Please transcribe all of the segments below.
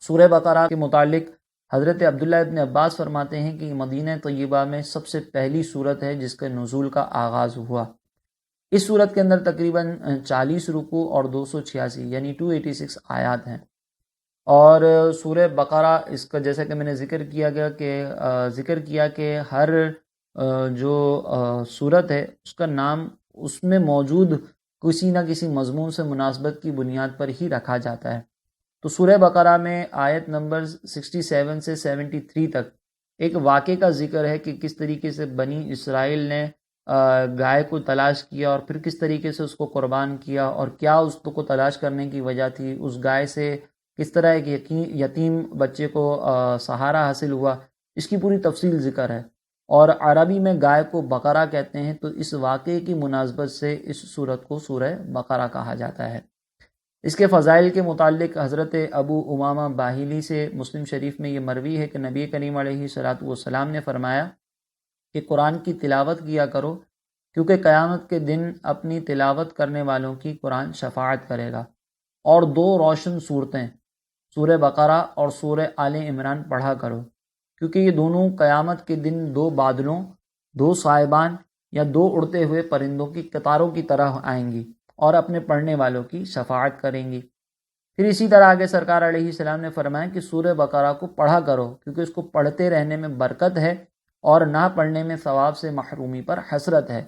سورہ بقرہ کے متعلق حضرت عبداللہ ابن عباس فرماتے ہیں کہ مدینہ طیبہ میں سب سے پہلی صورت ہے جس کے نزول کا آغاز ہوا۔ اس صورت کے اندر تقریباً 40 رکوع اور 286 یعنی 286 آیات ہیں۔ اور سورہ بقرہ اس کا جیسا کہ میں نے ذکر کیا کہ ہر جو صورت ہے اس کا نام اس میں موجود کسی نہ کسی مضمون سے مناسبت کی بنیاد پر ہی رکھا جاتا ہے۔ تو سورہ بقرہ میں آیت نمبر 67 سے 73 تک ایک واقعے کا ذکر ہے کہ کس طریقے سے بنی اسرائیل نے گائے کو تلاش کیا اور پھر کس طریقے سے اس کو قربان کیا، اور کیا اس کو تلاش کرنے کی وجہ تھی، اس گائے سے کس طرح ایک یتیم بچے کو سہارا حاصل ہوا، اس کی پوری تفصیل ذکر ہے۔ اور عربی میں گائے کو بقرہ کہتے ہیں، تو اس واقعے کی مناسبت سے اس سورت کو سورہ بقرہ کہا جاتا ہے۔ اس کے فضائل کے متعلق حضرت ابو امامہ باہلی سے مسلم شریف میں یہ مروی ہے کہ نبی کریم علیہ الصلوۃ والسلام نے فرمایا کہ قرآن کی تلاوت کیا کرو، کیونکہ قیامت کے دن اپنی تلاوت کرنے والوں کی قرآن شفاعت کرے گا۔ اور 2 روشن صورتیں سورہ بقرہ اور سورہ آل عمران پڑھا کرو، کیونکہ یہ دونوں قیامت کے دن 2 بادلوں، 2 صائبان یا 2 اڑتے ہوئے پرندوں کی قطاروں کی طرح آئیں گی اور اپنے پڑھنے والوں کی شفاعت کریں گی۔ پھر اسی طرح آگے سرکار علیہ السلام نے فرمایا کہ سورہ بقرہ کو پڑھا کرو، کیونکہ اس کو پڑھتے رہنے میں برکت ہے اور نہ پڑھنے میں ثواب سے محرومی پر حسرت ہے۔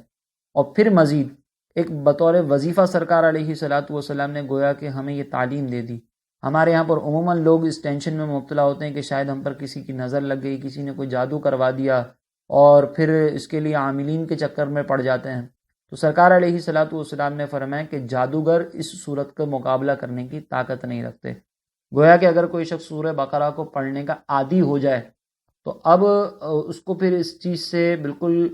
اور پھر مزید ایک بطور وظیفہ سرکار علیہ الصلوۃ والسلام نے گویا کہ ہمیں یہ تعلیم دے دی۔ ہمارے یہاں پر عموماً لوگ اس ٹینشن میں مبتلا ہوتے ہیں کہ شاید ہم پر کسی کی نظر لگ گئی، کسی نے کوئی جادو کروا دیا، اور پھر اس کے لیے عاملین کے چکر میں پڑ جاتے ہیں۔ تو سرکار علیہ الصلوۃ والسلام نے فرمایا کہ جادوگر اس صورت کا مقابلہ کرنے کی طاقت نہیں رکھتے۔ گویا کہ اگر کوئی شخص سورہ بقرہ کو پڑھنے کا عادی ہو جائے تو اب اس کو پھر اس چیز سے بالکل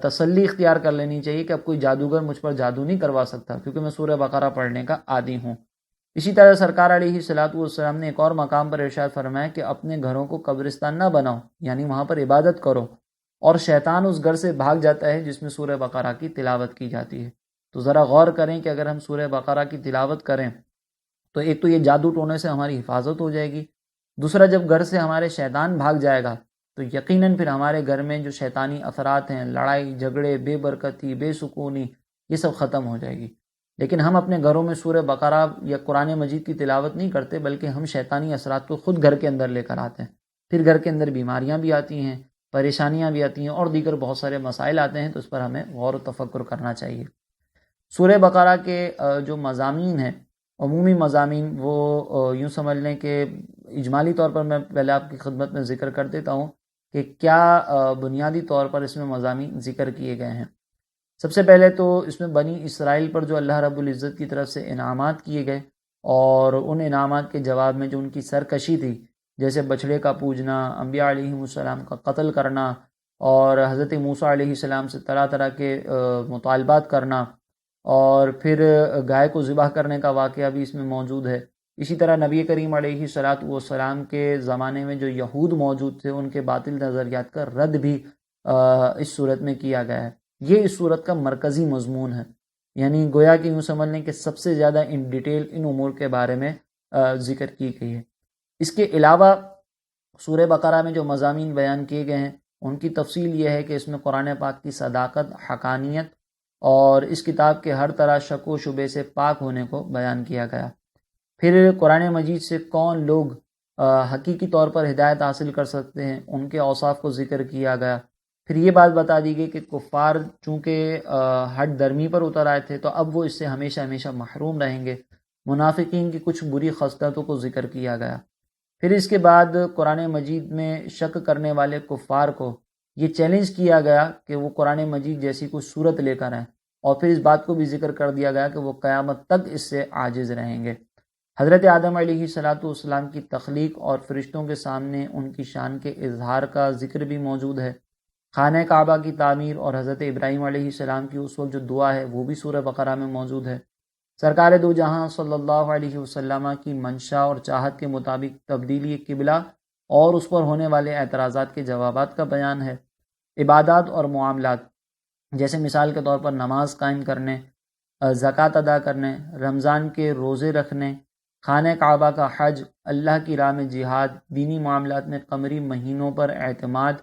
تسلی اختیار کر لینی چاہیے کہ اب کوئی جادوگر مجھ پر جادو نہیں کروا سکتا، کیونکہ میں سورہ بقرہ پڑھنے کا عادی ہوں۔ اسی طرح سرکار علیہ الصلوۃ والسلام نے ایک اور مقام پر ارشاد فرمایا کہ اپنے گھروں کو قبرستان نہ بناؤ، یعنی وہاں پر عبادت کرو، اور شیطان اس گھر سے بھاگ جاتا ہے جس میں سورہ بقرہ کی تلاوت کی جاتی ہے۔ تو ذرا غور کریں کہ اگر ہم سورہ بقرہ کی تلاوت کریں تو ایک تو یہ جادو ٹونے سے ہماری حفاظت ہو جائے گی، دوسرا جب گھر سے ہمارے شیطان بھاگ جائے گا تو یقیناً پھر ہمارے گھر میں جو شیطانی اثرات ہیں، لڑائی جھگڑے، بے برکتی، بے سکونی، یہ سب ختم ہو جائے گی۔ لیکن ہم اپنے گھروں میں سورہ بقرہ یا قرآن مجید کی تلاوت نہیں کرتے، بلکہ ہم شیطانی اثرات کو خود گھر کے اندر لے کر آتے ہیں۔ پھر گھر کے اندر بیماریاں بھی آتی ہیں، پریشانیاں بھی آتی ہیں، اور دیگر بہت سارے مسائل آتے ہیں، تو اس پر ہمیں غور و تفکر کرنا چاہیے۔ سورہ بقرہ کے جو مضامین ہیں، عمومی مضامین، وہ یوں سمجھ لیں کہ اجمالی طور پر میں پہلے آپ کی خدمت میں ذکر کر دیتا ہوں کہ کیا بنیادی طور پر اس میں مضامین ذکر کیے گئے ہیں۔ سب سے پہلے تو اس میں بنی اسرائیل پر جو اللہ رب العزت کی طرف سے انعامات کیے گئے، اور ان انعامات کے جواب میں جو ان کی سرکشی تھی، جیسے بچھڑے کا پوجنا، انبیاء علیہ السلام کا قتل کرنا، اور حضرت موسیٰ علیہ السلام سے طرح طرح کے مطالبات کرنا، اور پھر گائے کو ذبح کرنے کا واقعہ بھی اس میں موجود ہے۔ اسی طرح نبی کریم علیہ الصلوۃ والسلام کے زمانے میں جو یہود موجود تھے، ان کے باطل نظریات کا رد بھی اس صورت میں کیا گیا ہے۔ یہ اس صورت کا مرکزی مضمون ہے، یعنی گویا کہ یوں سمجھ لیں کہ سب سے زیادہ ان ڈیٹیل ان امور کے بارے میں ذکر کی گئی ہے۔ اس کے علاوہ سورہ بقرہ میں جو مضامین بیان کیے گئے ہیں، ان کی تفصیل یہ ہے کہ اس میں قرآن پاک کی صداقت، حقانیت، اور اس کتاب کے ہر طرح شک و شبے سے پاک ہونے کو بیان کیا گیا۔ پھر قرآن مجید سے کون لوگ حقیقی طور پر ہدایت حاصل کر سکتے ہیں، ان کے اوصاف کو ذکر کیا گیا۔ پھر یہ بات بتا دی گئی کہ کفار چونکہ ہٹ درمی پر اتر آئے تھے، تو اب وہ اس سے ہمیشہ ہمیشہ محروم رہیں گے۔ منافقین کی کچھ بری خصلتوں کو ذکر کیا گیا۔ پھر اس کے بعد قرآن مجید میں شک کرنے والے کفار کو یہ چیلنج کیا گیا کہ وہ قرآن مجید جیسی کوئی صورت لے کر آئیں، اور پھر اس بات کو بھی ذکر کر دیا گیا کہ وہ قیامت تک اس سے عاجز رہیں گے۔ حضرت آدم علیہ الصلوۃ والسلام کی تخلیق اور فرشتوں کے سامنے ان کی شان کے اظہار کا ذکر بھی موجود ہے۔ خانہ کعبہ کی تعمیر اور حضرت ابراہیم علیہ السلام کی اس وقت جو دعا ہے، وہ بھی سورہ بقرہ میں موجود ہے۔ سرکار دو جہاں صلی اللہ علیہ وسلم کی منشا اور چاہت کے مطابق تبدیلی قبلہ اور اس پر ہونے والے اعتراضات کے جوابات کا بیان ہے۔ عبادات اور معاملات، جیسے مثال کے طور پر نماز قائم کرنے، زکوٰۃ ادا کرنے، رمضان کے روزے رکھنے، خانہ کعبہ کا حج، اللہ کی راہ میں جہاد، دینی معاملات میں قمری مہینوں پر اعتماد،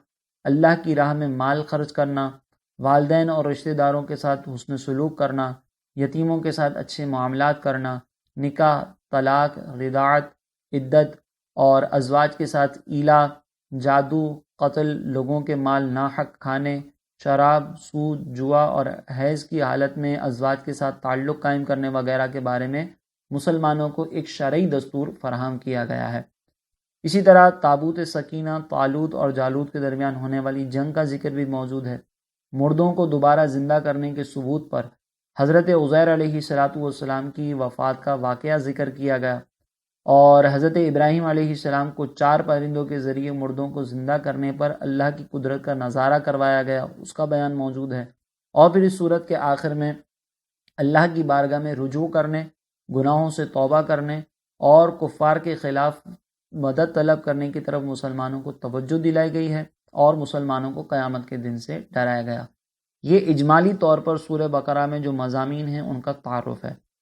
اللہ کی راہ میں مال خرچ کرنا، والدین اور رشتہ داروں کے ساتھ حسن سلوک کرنا، یتیموں کے ساتھ اچھے معاملات کرنا، نکاح، طلاق، رضاعت، عدت اور ازواج کے ساتھ ایلا، جادو، قتل، لوگوں کے مال ناحق کھانے، شراب، سود، جوا اور حیض کی حالت میں ازواج کے ساتھ تعلق قائم کرنے وغیرہ کے بارے میں مسلمانوں کو ایک شرعی دستور فراہم کیا گیا ہے۔ اسی طرح تابوت سکینہ، طالوت اور جالوت کے درمیان ہونے والی جنگ کا ذکر بھی موجود ہے۔ مردوں کو دوبارہ زندہ کرنے کے ثبوت پر حضرت عزیر علیہ السلام کی وفات کا واقعہ ذکر کیا گیا، اور حضرت ابراہیم علیہ السلام کو 4 پرندوں کے ذریعے مردوں کو زندہ کرنے پر اللہ کی قدرت کا نظارہ کروایا گیا، اس کا بیان موجود ہے۔ اور پھر اس صورت کے آخر میں اللہ کی بارگاہ میں رجوع کرنے، گناہوں سے توبہ کرنے اور کفار کے خلاف مدد طلب کرنے کی طرف مسلمانوں کو توجہ دلائی گئی ہے، اور مسلمانوں کو قیامت کے دن سے ڈرایا گیا۔ یہ اجمالی طور پر سورہ بقرہ میں جو مضامین ہیں ان کا تعارف ہے۔